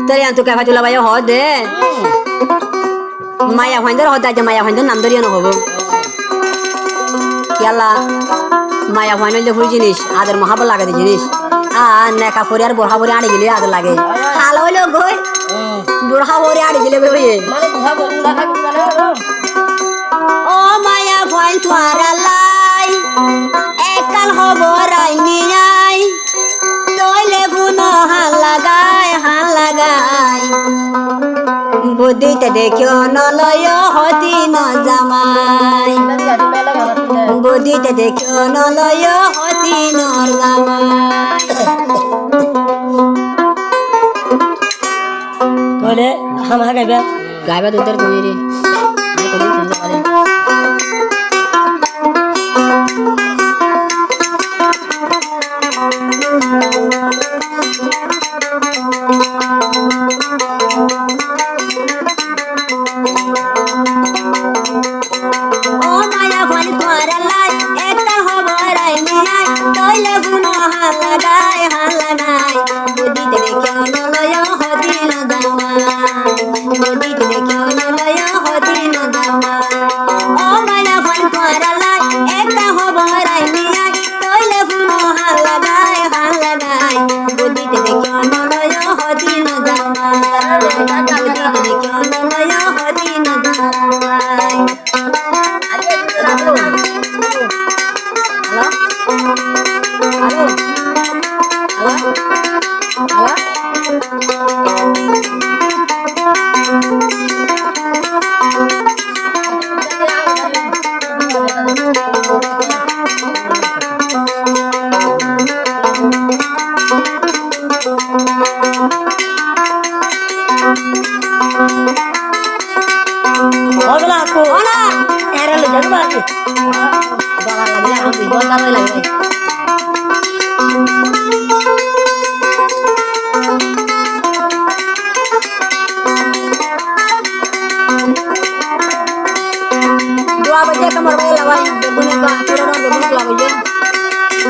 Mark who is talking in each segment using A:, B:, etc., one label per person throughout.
A: Tari antu kafa tula bayo hode. Maya Hwander hoda aja Maya Hwander নাম ধরিয়া নহব ইয়ালা মায়া হইনলে ফুল জিনিস আদের মহাবল লাগে জিনিস নেকা পরে আর বড়া পরে আড়ি গেলে আদের লাগে হাল হইলো গই বড়া পরে আড়ি গেলে বইয়ে ও মায়া ভয় তোরা লাই একাল খবর আইনি আই তইলে বুনো হাল লাগাই বুদ্ধিতে দেখিও নলয় হতি ন জামাই বুদ্ধিতে দেখিও নলয় হতি নর জামাই
B: তোলে হামা
A: গাইবা দুধের তুমি রে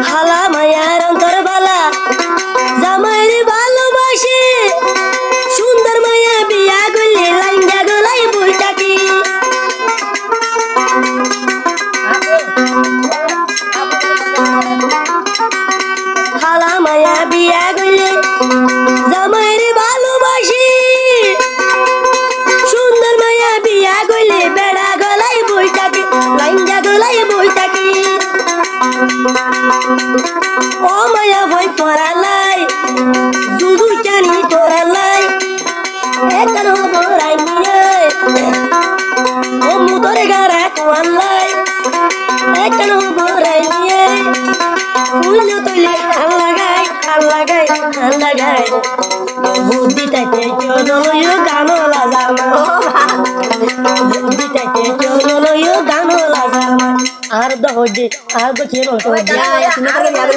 B: হালা মায়ার অন্তর বালা জামাইরে ভালোবাসে সুন্দর মায়া বিয়া গলে লাইঙ্গা গলাই বইটাকি হালা মায়া বিয়া গলে জামাইরে ভালোবাসে সুন্দর মায়া বিয়া গলে বেড়া গলাই বইটাকি লাইঙ্গা গলাই বইটাকি ও মায়া ভয় তোরা লাই দুদু জানি তোরা লাই একন বড়াই নিয়ে ও মুদরে গারা কোয়াল লাই একন বড়াই নিয়ে উল্লো তৈলে হাল লাগাই বুদ্ধি তাইতে চলো গানলা জামা বুদ্ধি তাইতে চলো গানলা জামা আর দহজে আর তো ছিল তো
A: ya তুমি করে বিয়া করে গেলাম